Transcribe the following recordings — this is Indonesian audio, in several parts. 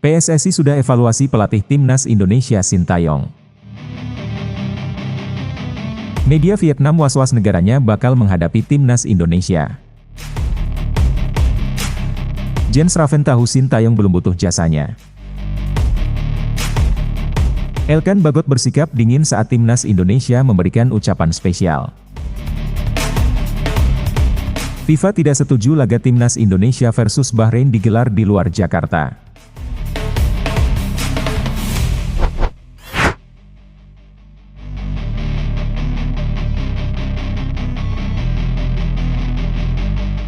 PSSI sudah evaluasi pelatih Timnas Indonesia Sintayong. Media Vietnam was-was negaranya bakal menghadapi Timnas Indonesia. Jens Raven tahu Sintayong belum butuh jasanya. Elkan Bagot bersikap dingin saat Timnas Indonesia memberikan ucapan spesial. FIFA tidak setuju laga Timnas Indonesia versus Bahrain digelar di luar Jakarta.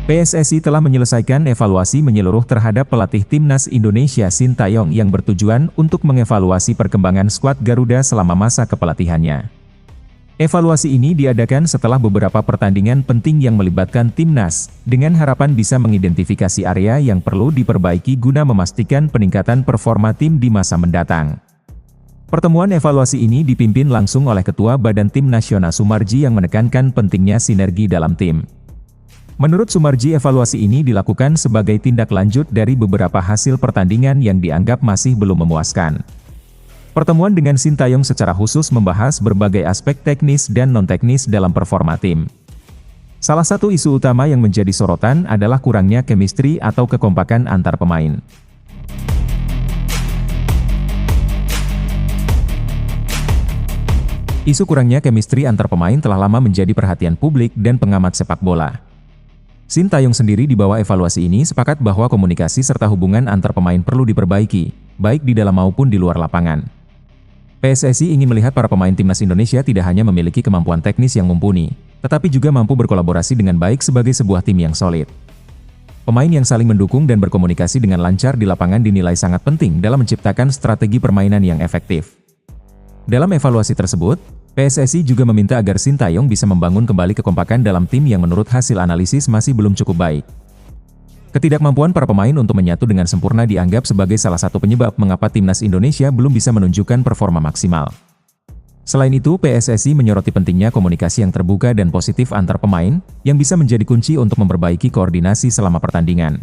PSSI telah menyelesaikan evaluasi menyeluruh terhadap pelatih Timnas Indonesia Sintayong yang bertujuan untuk mengevaluasi perkembangan skuad Garuda selama masa kepelatihannya. Evaluasi ini diadakan setelah beberapa pertandingan penting yang melibatkan Timnas, dengan harapan bisa mengidentifikasi area yang perlu diperbaiki guna memastikan peningkatan performa tim di masa mendatang. Pertemuan evaluasi ini dipimpin langsung oleh Ketua Badan Tim Nasional Sumarji yang menekankan pentingnya sinergi dalam tim. Menurut Sumarji, evaluasi ini dilakukan sebagai tindak lanjut dari beberapa hasil pertandingan yang dianggap masih belum memuaskan. Pertemuan dengan Sintayong secara khusus membahas berbagai aspek teknis dan non-teknis dalam performa tim. Salah satu isu utama yang menjadi sorotan adalah kurangnya chemistry atau kekompakan antar pemain. Isu kurangnya chemistry antar pemain telah lama menjadi perhatian publik dan pengamat sepak bola. Sintayong sendiri di bawah evaluasi ini sepakat bahwa komunikasi serta hubungan antar pemain perlu diperbaiki, baik di dalam maupun di luar lapangan. PSSI ingin melihat para pemain Timnas Indonesia tidak hanya memiliki kemampuan teknis yang mumpuni, tetapi juga mampu berkolaborasi dengan baik sebagai sebuah tim yang solid. Pemain yang saling mendukung dan berkomunikasi dengan lancar di lapangan dinilai sangat penting dalam menciptakan strategi permainan yang efektif. Dalam evaluasi tersebut, PSSI juga meminta agar Sintayong bisa membangun kembali kekompakan dalam tim yang menurut hasil analisis masih belum cukup baik. Ketidakmampuan para pemain untuk menyatu dengan sempurna dianggap sebagai salah satu penyebab mengapa Timnas Indonesia belum bisa menunjukkan performa maksimal. Selain itu, PSSI menyoroti pentingnya komunikasi yang terbuka dan positif antar pemain, yang bisa menjadi kunci untuk memperbaiki koordinasi selama pertandingan.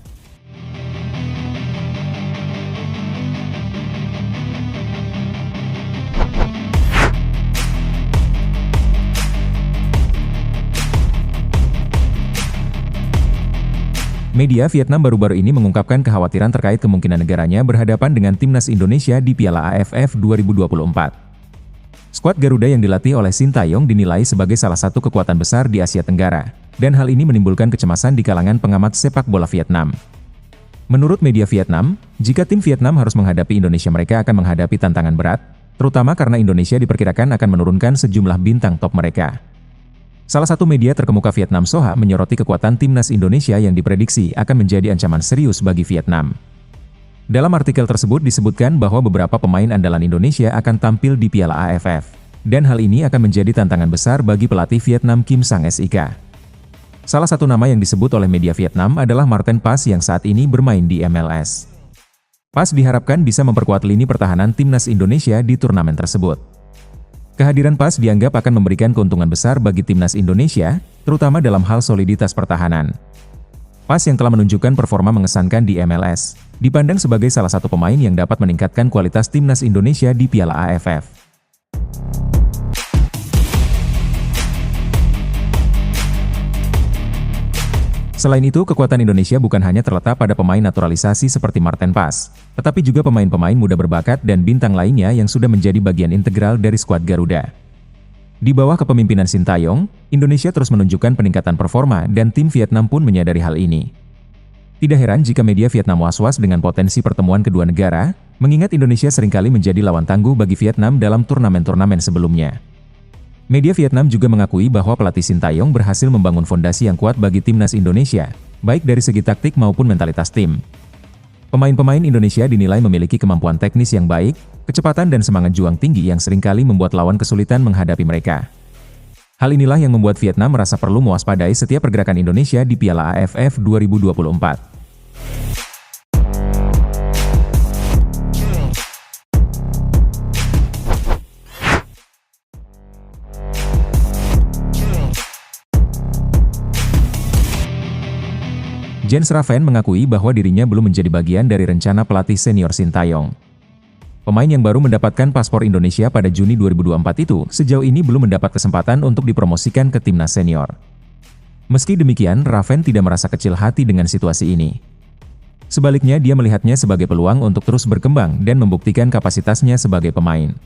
Media Vietnam baru-baru ini mengungkapkan kekhawatiran terkait kemungkinan negaranya berhadapan dengan Timnas Indonesia di Piala AFF 2024. Skuad Garuda yang dilatih oleh Sintayong dinilai sebagai salah satu kekuatan besar di Asia Tenggara, dan hal ini menimbulkan kecemasan di kalangan pengamat sepak bola Vietnam. Menurut media Vietnam, jika tim Vietnam harus menghadapi Indonesia, mereka akan menghadapi tantangan berat, terutama karena Indonesia diperkirakan akan menurunkan sejumlah bintang top mereka. Salah satu media terkemuka Vietnam Soha menyoroti kekuatan Timnas Indonesia yang diprediksi akan menjadi ancaman serius bagi Vietnam. Dalam artikel tersebut disebutkan bahwa beberapa pemain andalan Indonesia akan tampil di Piala AFF, dan hal ini akan menjadi tantangan besar bagi pelatih Vietnam Kim Sang-sik. Salah satu nama yang disebut oleh media Vietnam adalah Marten Pas yang saat ini bermain di MLS. Pas diharapkan bisa memperkuat lini pertahanan Timnas Indonesia di turnamen tersebut. Kehadiran Pas dianggap akan memberikan keuntungan besar bagi Timnas Indonesia, terutama dalam hal soliditas pertahanan. Pas yang telah menunjukkan performa mengesankan di MLS, dipandang sebagai salah satu pemain yang dapat meningkatkan kualitas Timnas Indonesia di Piala AFF. Selain itu, kekuatan Indonesia bukan hanya terletak pada pemain naturalisasi seperti Marten Pas, tetapi juga pemain-pemain muda berbakat dan bintang lainnya yang sudah menjadi bagian integral dari skuad Garuda. Di bawah kepemimpinan Sintayong, Indonesia terus menunjukkan peningkatan performa dan tim Vietnam pun menyadari hal ini. Tidak heran jika media Vietnam was-was dengan potensi pertemuan kedua negara, mengingat Indonesia seringkali menjadi lawan tangguh bagi Vietnam dalam turnamen-turnamen sebelumnya. Media Vietnam juga mengakui bahwa pelatih Sintayong berhasil membangun fondasi yang kuat bagi Timnas Indonesia, baik dari segi taktik maupun mentalitas tim. Pemain-pemain Indonesia dinilai memiliki kemampuan teknis yang baik, kecepatan dan semangat juang tinggi yang seringkali membuat lawan kesulitan menghadapi mereka. Hal inilah yang membuat Vietnam merasa perlu mewaspadai setiap pergerakan Indonesia di Piala AFF 2024. Jens Raven mengakui bahwa dirinya belum menjadi bagian dari rencana pelatih senior Sintayong. Pemain yang baru mendapatkan paspor Indonesia pada Juni 2024 itu sejauh ini belum mendapat kesempatan untuk dipromosikan ke timnas senior. Meski demikian, Raven tidak merasa kecil hati dengan situasi ini. Sebaliknya, dia melihatnya sebagai peluang untuk terus berkembang dan membuktikan kapasitasnya sebagai pemain.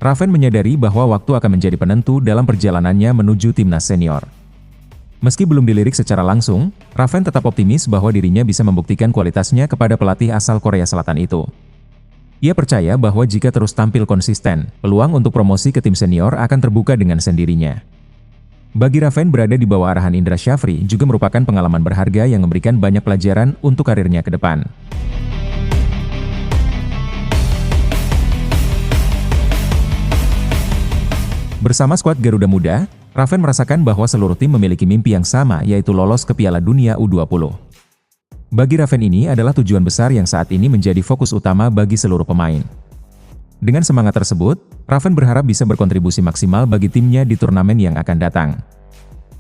Raven menyadari bahwa waktu akan menjadi penentu dalam perjalanannya menuju timnas senior. Meski belum dilirik secara langsung, Raven tetap optimis bahwa dirinya bisa membuktikan kualitasnya kepada pelatih asal Korea Selatan itu. Ia percaya bahwa jika terus tampil konsisten, peluang untuk promosi ke tim senior akan terbuka dengan sendirinya. Bagi Raven, berada di bawah arahan Indra Syafri juga merupakan pengalaman berharga yang memberikan banyak pelajaran untuk karirnya ke depan. Bersama skuad Garuda Muda, Raven merasakan bahwa seluruh tim memiliki mimpi yang sama, yaitu lolos ke Piala Dunia U20. Bagi Raven, ini adalah tujuan besar yang saat ini menjadi fokus utama bagi seluruh pemain. Dengan semangat tersebut, Raven berharap bisa berkontribusi maksimal bagi timnya di turnamen yang akan datang.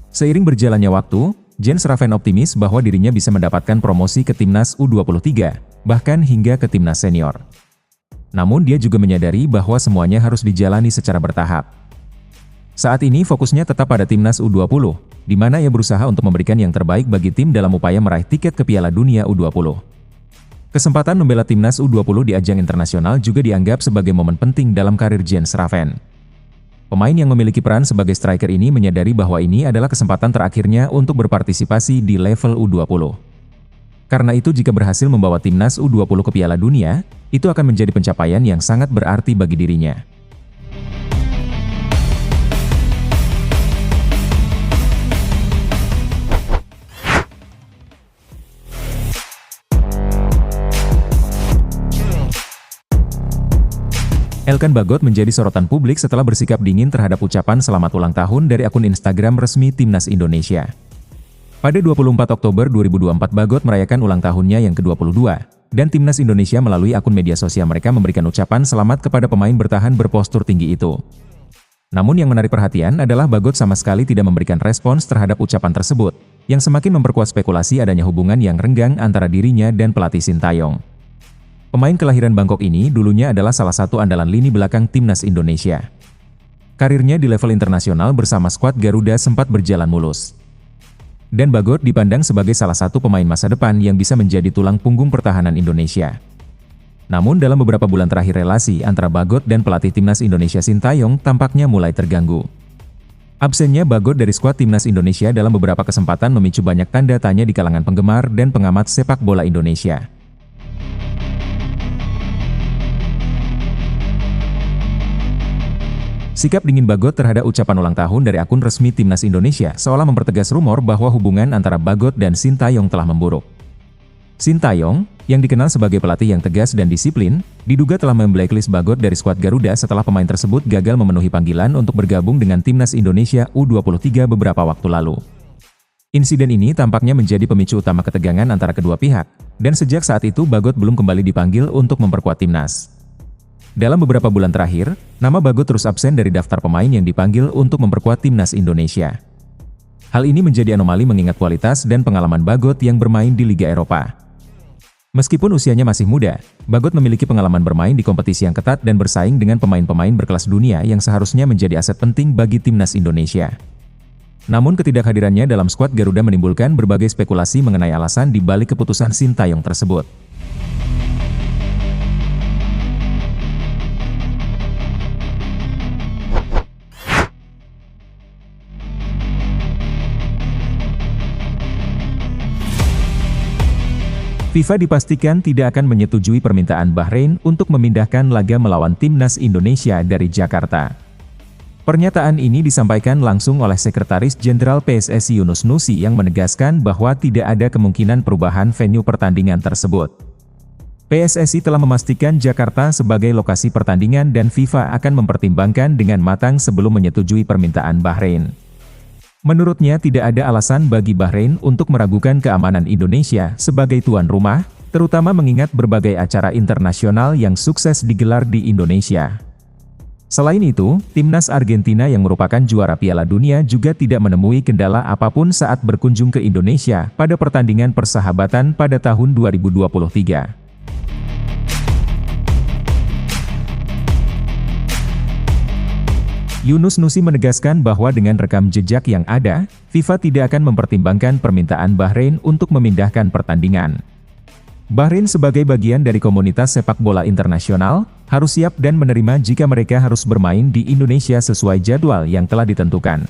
Seiring berjalannya waktu, Jens Raven optimis bahwa dirinya bisa mendapatkan promosi ke timnas U23, bahkan hingga ke timnas senior. Namun dia juga menyadari bahwa semuanya harus dijalani secara bertahap. Saat ini fokusnya tetap pada timnas U20, di mana ia berusaha untuk memberikan yang terbaik bagi tim dalam upaya meraih tiket ke Piala Dunia U20. Kesempatan membela timnas U20 di ajang internasional juga dianggap sebagai momen penting dalam karir Jens Raven. Pemain yang memiliki peran sebagai striker ini menyadari bahwa ini adalah kesempatan terakhirnya untuk berpartisipasi di level U20. Karena itu, jika berhasil membawa timnas U20 ke Piala Dunia, itu akan menjadi pencapaian yang sangat berarti bagi dirinya. Elkan Bagot menjadi sorotan publik setelah bersikap dingin terhadap ucapan selamat ulang tahun dari akun Instagram resmi Timnas Indonesia. Pada 24 Oktober 2024, Bagot merayakan ulang tahunnya yang ke-22, dan Timnas Indonesia melalui akun media sosial mereka memberikan ucapan selamat kepada pemain bertahan berpostur tinggi itu. Namun yang menarik perhatian adalah Bagot sama sekali tidak memberikan respons terhadap ucapan tersebut, yang semakin memperkuat spekulasi adanya hubungan yang renggang antara dirinya dan pelatih Sintayong. Pemain kelahiran Bangkok ini dulunya adalah salah satu andalan lini belakang Timnas Indonesia. Karirnya di level internasional bersama skuad Garuda sempat berjalan mulus. Dan Bagot dipandang sebagai salah satu pemain masa depan yang bisa menjadi tulang punggung pertahanan Indonesia. Namun dalam beberapa bulan terakhir, relasi antara Bagot dan pelatih Timnas Indonesia Sintayong tampaknya mulai terganggu. Absennya Bagot dari skuad Timnas Indonesia dalam beberapa kesempatan memicu banyak tanda tanya di kalangan penggemar dan pengamat sepak bola Indonesia. Sikap dingin Bagot terhadap ucapan ulang tahun dari akun resmi Timnas Indonesia seolah mempertegas rumor bahwa hubungan antara Bagot dan Sintayong telah memburuk. Sintayong, yang dikenal sebagai pelatih yang tegas dan disiplin, diduga telah memblacklist Bagot dari skuad Garuda setelah pemain tersebut gagal memenuhi panggilan untuk bergabung dengan Timnas Indonesia U23 beberapa waktu lalu. Insiden ini tampaknya menjadi pemicu utama ketegangan antara kedua pihak, dan sejak saat itu Bagot belum kembali dipanggil untuk memperkuat timnas. Dalam beberapa bulan terakhir, nama Bagot terus absen dari daftar pemain yang dipanggil untuk memperkuat Timnas Indonesia. Hal ini menjadi anomali mengingat kualitas dan pengalaman Bagot yang bermain di Liga Eropa. Meskipun usianya masih muda, Bagot memiliki pengalaman bermain di kompetisi yang ketat dan bersaing dengan pemain-pemain berkelas dunia yang seharusnya menjadi aset penting bagi Timnas Indonesia. Namun ketidakhadirannya dalam skuad Garuda menimbulkan berbagai spekulasi mengenai alasan di balik keputusan Sintayong tersebut. FIFA dipastikan tidak akan menyetujui permintaan Bahrain untuk memindahkan laga melawan Timnas Indonesia dari Jakarta. Pernyataan ini disampaikan langsung oleh Sekretaris Jenderal PSSI Yunus Nusi yang menegaskan bahwa tidak ada kemungkinan perubahan venue pertandingan tersebut. PSSI telah memastikan Jakarta sebagai lokasi pertandingan dan FIFA akan mempertimbangkan dengan matang sebelum menyetujui permintaan Bahrain. Menurutnya tidak ada alasan bagi Bahrain untuk meragukan keamanan Indonesia sebagai tuan rumah, terutama mengingat berbagai acara internasional yang sukses digelar di Indonesia. Selain itu, timnas Argentina yang merupakan juara Piala Dunia juga tidak menemui kendala apapun saat berkunjung ke Indonesia pada pertandingan persahabatan pada tahun 2023. Yunus Nusi menegaskan bahwa dengan rekam jejak yang ada, FIFA tidak akan mempertimbangkan permintaan Bahrain untuk memindahkan pertandingan. Bahrain sebagai bagian dari komunitas sepak bola internasional, harus siap dan menerima jika mereka harus bermain di Indonesia sesuai jadwal yang telah ditentukan.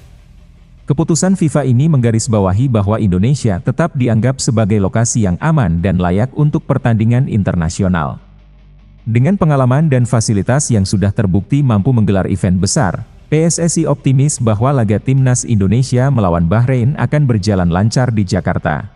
Keputusan FIFA ini menggarisbawahi bahwa Indonesia tetap dianggap sebagai lokasi yang aman dan layak untuk pertandingan internasional. Dengan pengalaman dan fasilitas yang sudah terbukti mampu menggelar event besar, PSSI optimis bahwa laga timnas Indonesia melawan Bahrain akan berjalan lancar di Jakarta.